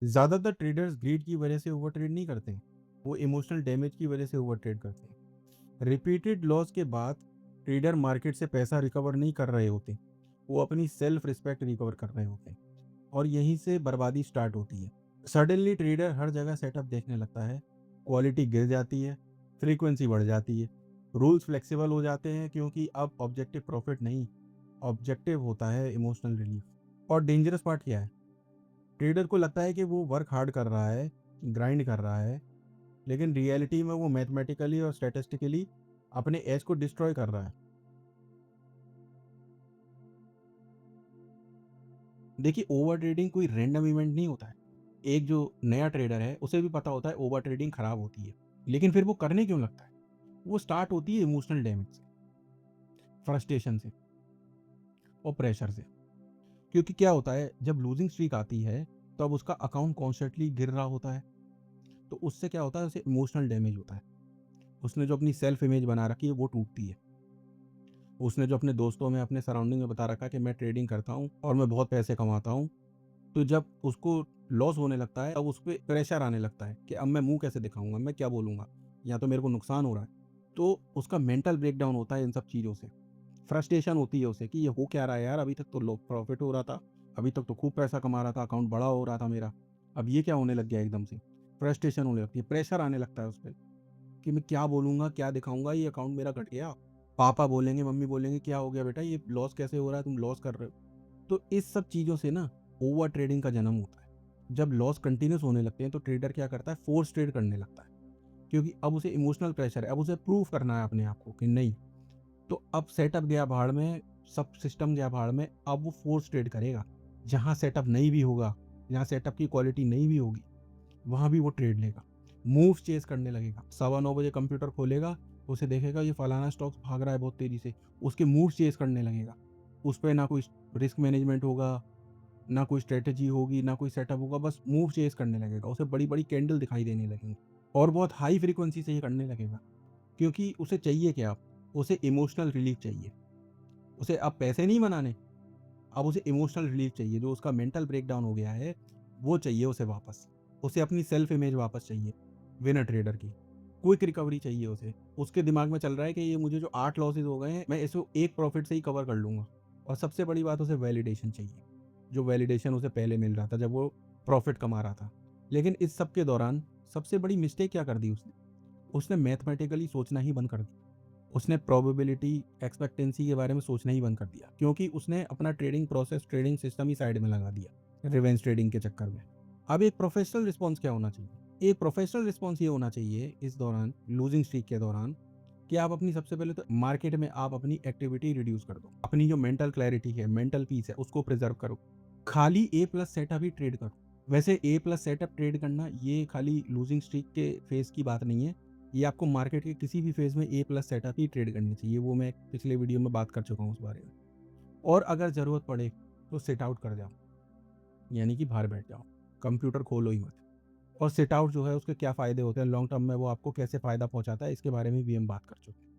ज़्यादातर traders grid की वजह से ओवर ट्रेड नहीं करते, वो इमोशनल डैमेज की वजह से ओवर ट्रेड करते हैं। रिपीटेड लॉस के बाद ट्रेडर मार्केट से पैसा रिकवर नहीं कर रहे होते, वो अपनी सेल्फ रिस्पेक्ट रिकवर कर रहे होते हैं, और यहीं से बर्बादी स्टार्ट होती है। सडनली ट्रेडर हर जगह सेटअप देखने लगता है, क्वालिटी गिर जाती है, फ्रीक्वेंसी बढ़ जाती है, रूल्स फ्लेक्सिबल हो जाते हैं, क्योंकि अब ऑब्जेक्टिव प्रॉफिट नहीं, ऑब्जेक्टिव होता है इमोशनल रिलीफ। और डेंजरस पार्ट क्या है, ट्रेडर को लगता है कि वो वर्क हार्ड कर रहा है, ग्राइंड कर रहा है, लेकिन रियलिटी में वो मैथमेटिकली और स्टैटिस्टिकली अपने एज को डिस्ट्रॉय कर रहा है। देखिए, ओवर ट्रेडिंग कोई रैंडम इवेंट नहीं होता है। एक जो नया ट्रेडर है उसे भी पता होता है ओवर ट्रेडिंग खराब होती है, लेकिन फिर वो करने क्यों लगता है? वो स्टार्ट होती है इमोशनल डैमेज से, फ्रस्ट्रेशन से और प्रेशर से। क्योंकि क्या होता है, जब लूजिंग स्ट्रीक आती है तब उसका अकाउंट कॉन्स्टेंटली गिर रहा होता है, तो उससे क्या होता है, उसे इमोशनल डैमेज होता है। उसने जो अपनी सेल्फ इमेज बना रखी है वो टूटती है। उसने जो अपने दोस्तों में, अपने सराउंडिंग में बता रखा है कि मैं ट्रेडिंग करता हूँ और मैं बहुत पैसे कमाता हूँ, तो जब उसको लॉस होने लगता है, तब उस पे प्रेशर आने लगता है कि अब मैं मुँह कैसे दिखाऊँगा, मैं क्या बोलूँगा? या तो मेरे को नुकसान हो रहा है। तो उसका मेंटल ब्रेकडाउन होता है इन सब चीज़ों से। फ्रस्ट्रेशन होती है उसे कि ये हो क्या रहा है यार, अभी तक तो लो प्रॉफिट हो रहा था, अभी तक तो खूब पैसा कमा रहा था, अकाउंट बड़ा हो रहा था मेरा, अब ये क्या होने लग गया एकदम से? फ्रस्ट्रेशन होने लगती है, प्रेशर आने लगता है उस पे कि मैं क्या बोलूँगा, क्या दिखाऊँगा, ये अकाउंट मेरा घट गया। पापा बोलेंगे, मम्मी बोलेंगे, क्या हो गया बेटा, ये लॉस कैसे हो रहा है, तुम लॉस कर रहे हो। तो इस सब चीज़ों से ना ओवर ट्रेडिंग का जन्म होता है। जब लॉस कंटिन्यूस होने लगते हैं तो ट्रेडर क्या करता है, फोर्स ट्रेड करने लगता है, क्योंकि अब उसे इमोशनल प्रेशर है, अब उसे प्रूव करना है अपने आप को कि नहीं। तो अब सेटअप गया भाड़ में, सब सिस्टम गया भाड़ में, अब वो फोर्स ट्रेड करेगा। जहाँ सेटअप नहीं भी होगा, जहाँ सेटअप की क्वालिटी नहीं भी होगी, वहाँ भी वो ट्रेड लेगा, मूव चेज़ करने लगेगा। 9:15 बजे कंप्यूटर खोलेगा, उसे देखेगा ये फलाना स्टॉक्स भाग रहा है बहुत तेज़ी से, उसके मूव चेज़ करने लगेगा। उस पे ना कोई रिस्क मैनेजमेंट होगा, ना कोई स्ट्रैटेजी होगी, ना कोई सेटअप होगा, बस मूव चेज़ करने लगेगा। उसे बड़ी-बड़ी कैंडल दिखाई देने लगेंगी और बहुत हाई फ्रीक्वेंसी से ये करने लगेगा, क्योंकि उसे चाहिए क्या? उसे इमोशनल रिलीफ़ चाहिए। उसे अब पैसे नहीं बनाने, अब उसे इमोशनल रिलीफ़ चाहिए। जो उसका मेंटल ब्रेकडाउन हो गया है, वो चाहिए उसे वापस। उसे अपनी सेल्फ इमेज वापस चाहिए, विनर ट्रेडर की। क्विक रिकवरी चाहिए उसे। उसके दिमाग में चल रहा है कि ये मुझे जो 8 लॉसेस हो गए हैं, मैं इसको एक प्रॉफ़िट से ही कवर कर लूँगा। और सबसे बड़ी बात, उसे वैलिडेशन चाहिए, जो वैलिडेशन उसे पहले मिल रहा था जब वो प्रॉफ़िट कमा रहा था। लेकिन इस सब के दौरान सबसे बड़ी मिस्टेक क्या कर दी उसने? उसने मैथमेटिकली सोचना ही बंद कर दिया। उसने प्रोबेबिलिटी, एक्सपेक्टेंसी के बारे में सोचना ही बंद कर दिया, क्योंकि उसने अपना ट्रेडिंग प्रोसेस, ट्रेडिंग सिस्टम ही साइड में लगा दिया रिवेंज ट्रेडिंग के चक्कर में। अब एक प्रोफेशनल रिस्पॉन्स क्या होना चाहिए? एक प्रोफेशनल रिस्पॉन्स ये होना चाहिए इस दौरान, लूजिंग स्ट्रीक के दौरान, कि आप अपनी, सबसे पहले तो मार्केट में आप अपनी एक्टिविटी रिड्यूस कर दो। अपनी जो मेंटल क्लैरिटी है, मेंटल पीस है, उसको प्रिजर्व करो। खाली ए प्लस सेटअप ही ट्रेड करो। वैसे ए प्लस सेटअप ट्रेड करना ये खाली लूजिंग स्ट्रीक के फेज की बात नहीं है, ये आपको मार्केट के किसी भी फेज में ए प्लस सेटअप ही ट्रेड करनी चाहिए। वो मैं पिछले वीडियो में बात कर चुका हूँ उस बारे में। और अगर ज़रूरत पड़े तो सिट आउट कर जाओ, यानी कि बाहर बैठ जाओ, कंप्यूटर खोलो ही मत। और सिट आउट जो है उसके क्या फ़ायदे होते हैं लॉन्ग टर्म में, वो आपको कैसे फ़ायदा पहुंचाता है, इसके बारे में भी हम बात कर चुके हैं।